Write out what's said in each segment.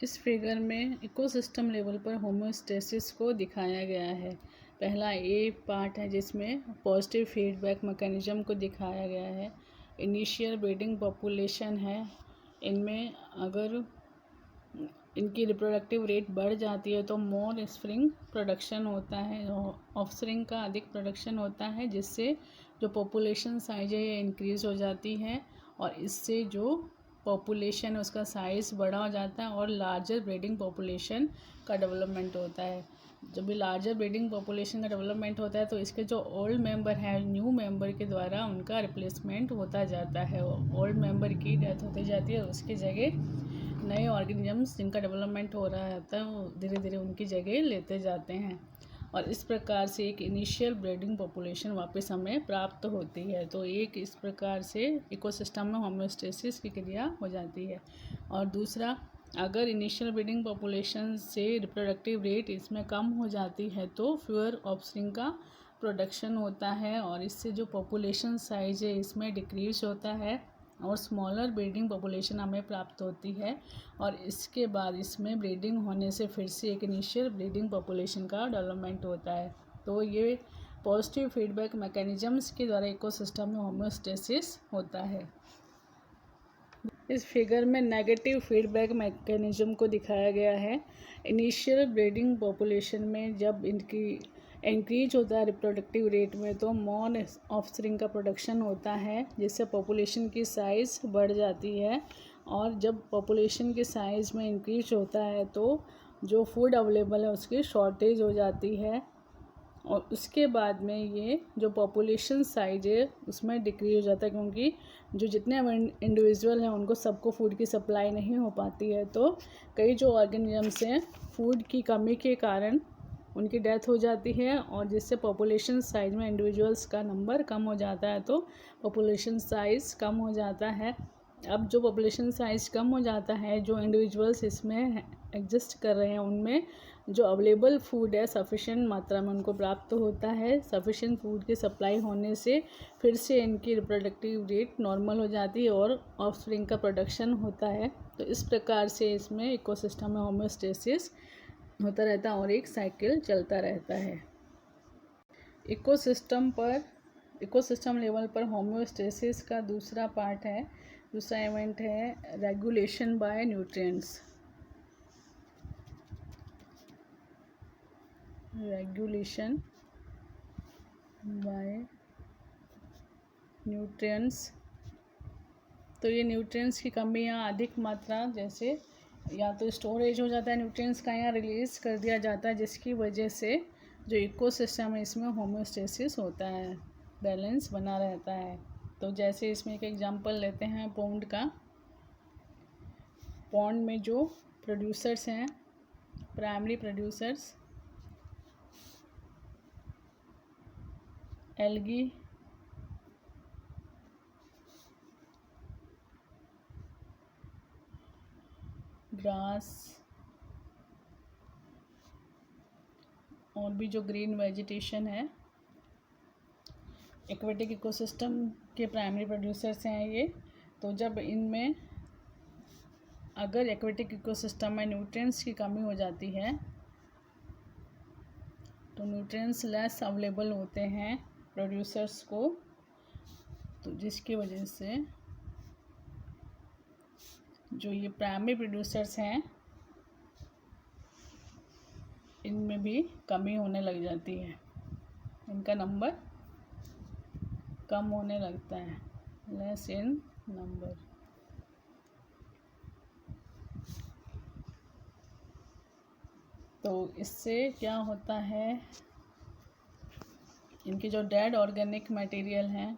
इस फिगर में ecosystem level पर होमोस्टेसिस को दिखाया गया है। पहला ए पार्ट है जिसमें पॉजिटिव फीडबैक मैकेनिज्म को दिखाया गया है। इनिशियल ब्रीडिंग पॉपुलेशन है, इनमें अगर इनकी रिप्रोडक्टिव रेट बढ़ जाती है तो मोर स्प्रिंग प्रोडक्शन होता है, ऑफस्प्रिंग का अधिक प्रोडक्शन होता है, जिससे जो पॉपुलेशन साइज है ये इंक्रीज़ हो जाती है और इससे जो पॉपुलेशन है उसका साइज़ बड़ा हो जाता है और लार्जर ब्रीडिंग पॉपुलेशन का डेवलपमेंट होता है। जब भी लार्जर ब्रीडिंग पॉपुलेशन का डेवलपमेंट होता है तो इसके जो ओल्ड मेंबर हैं न्यू मेंबर के द्वारा उनका रिप्लेसमेंट होता जाता है। ओल्ड मेंबर की डेथ होती जाती है और उसकी जगह नए ऑर्गेनिजम्स जिनका डेवलपमेंट हो रहा होता है वो धीरे धीरे उनकी जगह लेते जाते हैं और इस प्रकार से एक इनिशियल ब्रीडिंग पॉपुलेशन वापस हमें प्राप्त होती है। तो एक इस प्रकार से इकोसिस्टम में होमोस्टेसिस की क्रिया हो जाती है। और दूसरा, अगर इनिशियल ब्रीडिंग पॉपुलेशन से रिप्रोडक्टिव रेट इसमें कम हो जाती है तो फ्यूअर ऑफस्प्रिंग का प्रोडक्शन होता है और इससे जो पॉपुलेशन साइज है इसमें डिक्रीज होता है और स्मॉलर ब्रीडिंग पॉपुलेशन हमें प्राप्त होती है और इसके बाद इसमें ब्रीडिंग होने से फिर से एक इनिशियल ब्रीडिंग पॉपुलेशन का डेवलपमेंट होता है। तो ये पॉजिटिव फीडबैक मैकेनिज्म्स के द्वारा इकोसिस्टम में होमोस्टेसिस होता है। इस फिगर में नेगेटिव फीडबैक मैकेनिज्म को दिखाया गया है। इनिशियल ब्रीडिंग पॉपुलेशन में जब इनकी इंक्रीज होता है रिप्रोडक्टिव रेट में तो मोर ऑफस्प्रिंग का प्रोडक्शन होता है, जिससे पॉपुलेशन की साइज़ बढ़ जाती है और जब पॉपुलेशन के साइज़ में इंक्रीज होता है तो जो फूड अवेलेबल है उसकी शॉर्टेज हो जाती है और उसके बाद में ये जो पॉपुलेशन साइज है उसमें डिक्रीज हो जाता है, क्योंकि जो जितने इंडिविजुअल हैं उनको सबको फूड की सप्लाई नहीं हो पाती है। तो कई जो ऑर्गेनिजम्स हैं फूड की कमी के कारण उनकी डेथ हो जाती है और जिससे पॉपुलेशन साइज में इंडिविजुअल्स का नंबर कम हो जाता है, तो पॉपुलेशन साइज़ कम हो जाता है। अब जो पॉपुलेशन साइज़ कम हो जाता है, जो इंडिविजुअल्स इसमें एग्जिस्ट कर रहे हैं उनमें जो अवेलेबल फूड है सफिशेंट मात्रा में उनको प्राप्त होता है। सफिशेंट फूड की सप्लाई होने से फिर से इनकी रिप्रोडक्टिव रेट नॉर्मल हो जाती है और ऑफस्प्रिंग का प्रोडक्शन होता है। तो इस प्रकार से इसमें इकोसिस्टम में होमोस्टेसिस होता रहता है और एक साइकिल चलता रहता है। इकोसिस्टम लेवल पर होमोस्टेसिस का दूसरा पार्ट है, दूसरा इवेंट है regulation bye nutrients. Regulation bye nutrients. तो ये न्यूट्रिएंट्स की कमी या अधिक मात्रा, जैसे या तो स्टोरेज हो जाता है न्यूट्रिएंट्स का या रिलीज़ कर दिया जाता है, जिसकी वजह से जो इकोसिस्टम है इसमें होमोस्टेसिस होता है, बैलेंस बना रहता है। तो जैसे इसमें एक एग्जांपल लेते हैं पॉन्ड का। पॉन्ड में जो प्रोड्यूसर्स हैं, प्राइमरी प्रोड्यूसर्स एल्गी, ग्रास और भी जो ग्रीन वेजिटेशन है, एक्वेटिक इकोसिस्टम के प्राइमरी प्रोड्यूसर्स हैं ये। तो जब इनमें अगर एक्वेटिक इकोसिस्टम में न्यूट्रिएंट्स की कमी हो जाती है तो न्यूट्रिएंट्स लेस अवेलेबल होते हैं प्रोड्यूसर्स को, तो जिसकी वजह से जो ये प्राइमरी प्रोड्यूसर्स हैं इनमें भी कमी होने लग जाती है, इनका नंबर कम होने लगता है, लेस इन नंबर। तो इससे क्या होता है, इनके जो डेड ऑर्गेनिक मटेरियल हैं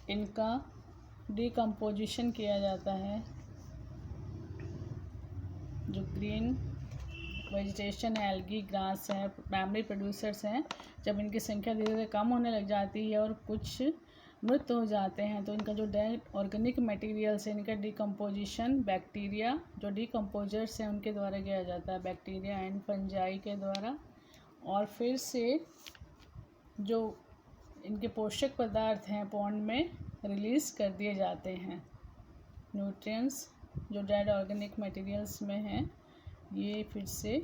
इनका डिकम्पोजिशन किया जाता है। जो ग्रीन वेजिटेशन है, एल्गी, ग्रास है, प्राइमरी प्रोड्यूसर्स हैं, जब इनकी संख्या धीरे धीरे कम होने लग जाती है और कुछ मृत हो जाते हैं तो इनका जो डेड ऑर्गेनिक मटेरियल्स है इनका डिकम्पोजिशन बैक्टीरिया, जो डिकम्पोजर्स हैं उनके द्वारा किया जाता है, बैक्टीरिया एंड फंजाई के द्वारा। और फिर से जो इनके पोषक पदार्थ हैं पौंड में रिलीज़ कर दिए जाते हैं। न्यूट्रिएंट्स जो डेड ऑर्गेनिक मटेरियल्स में हैं ये फिर से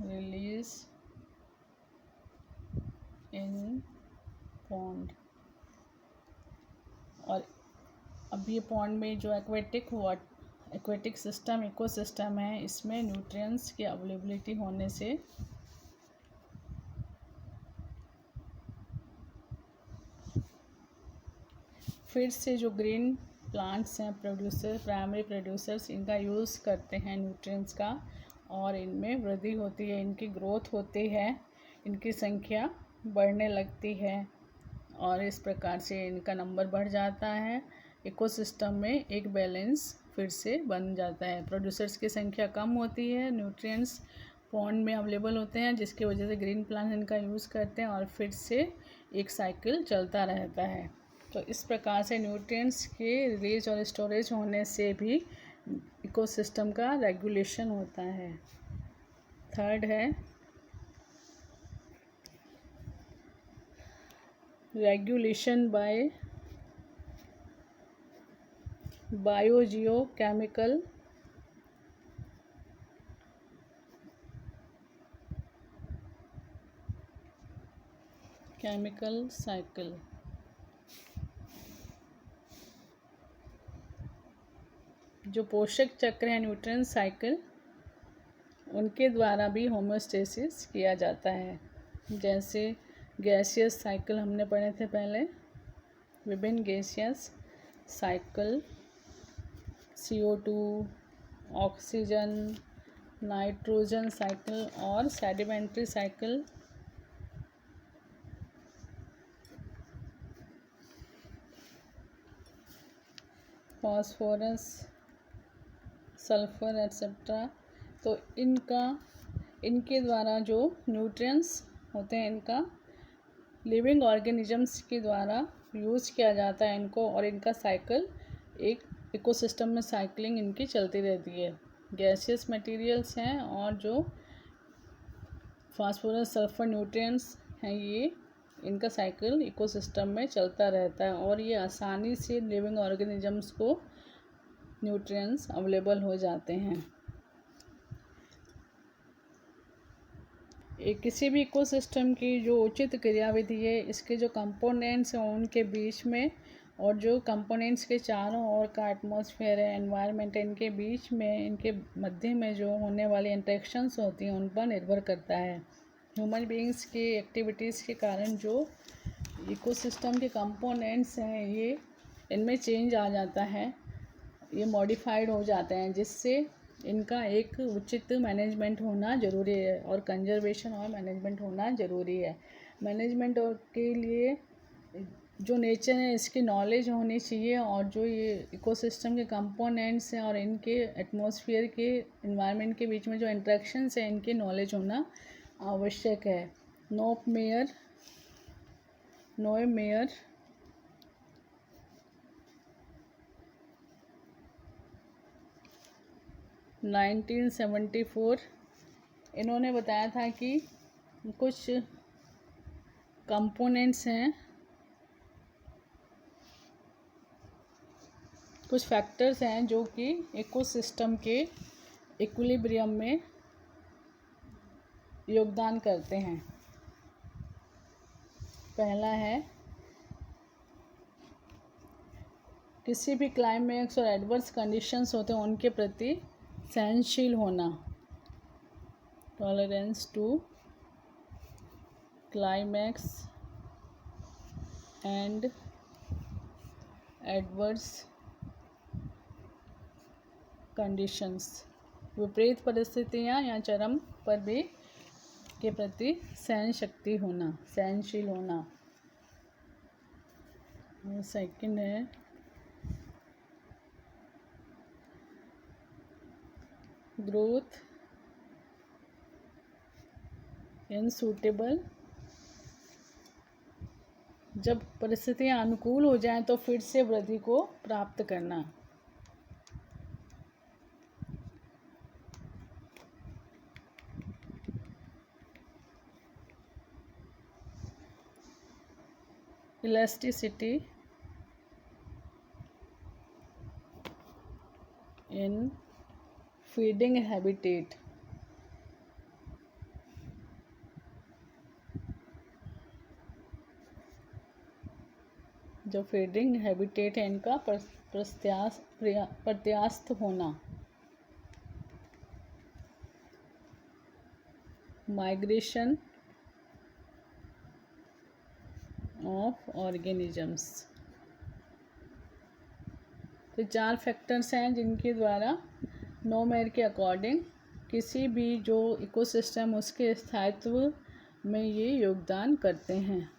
रिलीज इन पॉन्ड। और अब ये पॉन्ड में जो एक्वेटिक सिस्टम इकोसिस्टम है इसमें न्यूट्रिएंट्स की अवेलेबिलिटी होने से फिर से जो ग्रीन प्लांट्स हैं प्राइमरी प्रोड्यूसर्स इनका यूज़ करते हैं न्यूट्रिएंट्स का, और इनमें वृद्धि होती है, इनकी ग्रोथ होती है, इनकी संख्या बढ़ने लगती है और इस प्रकार से इनका नंबर बढ़ जाता है। इकोसिस्टम में एक बैलेंस फिर से बन जाता है। प्रोड्यूसर्स की संख्या कम होती है, न्यूट्रिएंट्स पॉन्ड में अवेलेबल होते हैं जिसकी वजह से ग्रीन प्लांट्स इनका यूज़ करते हैं और फिर से एक साइकिल चलता रहता है। तो इस प्रकार से न्यूट्रिएंट्स के रिलीज और स्टोरेज होने से भी इकोसिस्टम का रेगुलेशन होता है। थर्ड है रेगुलेशन बाय बायोजियोकेमिकल साइकिल। जो पोषक चक्र है न्यूट्रिएंट साइकिल उनके द्वारा भी होमोस्टेसिस किया जाता है। जैसे गैसियस साइकिल हमने पढ़े थे पहले, विभिन्न gaseous cycle CO2, oxygen, nitrogen cycle और sedimentary cycle phosphorus, sulphur etcetera. तो इनके द्वारा जो न्यूट्रिएंट्स होते हैं इनका लिविंग ऑर्गेनिजम्स के द्वारा यूज़ किया जाता है इनको, और इनका साइकिल एक इकोसिस्टम में साइकिलिंग इनकी चलती रहती है। गैसियस मटेरियल्स हैं और जो फास्फोरस सल्फर न्यूट्रिएंट्स हैं ये इनका साइकिल इकोसिस्टम में चलता रहता है और ये आसानी से लिविंग ऑर्गेनिजम्स को न्यूट्रिएंट्स अवेलेबल हो जाते हैं। किसी भी इकोसिस्टम की जो उचित क्रियाविधि है इसके जो कंपोनेंट्स हैं उनके बीच में, और जो कंपोनेंट्स के चारों ओर का एटमॉस्फेयर है, एनवायरनमेंट है, इनके बीच में, इनके मध्य में जो होने वाली इंटरेक्शंस होती हैं उन पर निर्भर करता है। ह्यूमन बीइंग्स की एक्टिविटीज़ के कारण जो इकोसिस्टम के कंपोनेंट्स हैं ये इनमें चेंज आ जाता है, ये मॉडिफाइड हो जाते हैं, जिससे इनका एक उचित मैनेजमेंट होना ज़रूरी है और कंजर्वेशन और मैनेजमेंट होना ज़रूरी है। मैनेजमेंट के लिए जो नेचर है इसकी नॉलेज होनी चाहिए, और जो ये इकोसिस्टम के कंपोनेंट्स हैं और इनके एटमॉस्फेयर के एनवायरनमेंट के बीच में जो इंटरेक्शंस हैं इनकी नॉलेज होना आवश्यक है। नोएमेयर 1974 इन्होंने बताया था कि कुछ कंपोनेंट्स हैं, कुछ फैक्टर्स हैं जो कि इकोसिस्टम के इक्विलिब्रियम में योगदान करते हैं। पहला है किसी भी क्लाइमेक्स और एडवर्स कंडीशंस होते हैं उनके प्रति सहनशील होना, tolerance to climax and adverse conditions, विपरीत परिस्थितियाँ या चरम पर भी के प्रति सहनशील होना। सेकंड है ग्रोथ इन सूटेबल, जब परिस्थितियाँ अनुकूल हो जाएं तो फिर से वृद्धि को प्राप्त करना। इलास्टिसिटी इन फीडिंग हैबिटेट, जो फीडिंग हैबिटेट है इनका प्रत्यास्थ होना, माइग्रेशन ऑफ ऑर्गेनिजम्स। तो 4 फैक्टर्स हैं जिनके द्वारा नोमेर के अकॉर्डिंग किसी भी जो इकोसिस्टम उसके स्थायित्व में ये योगदान करते हैं।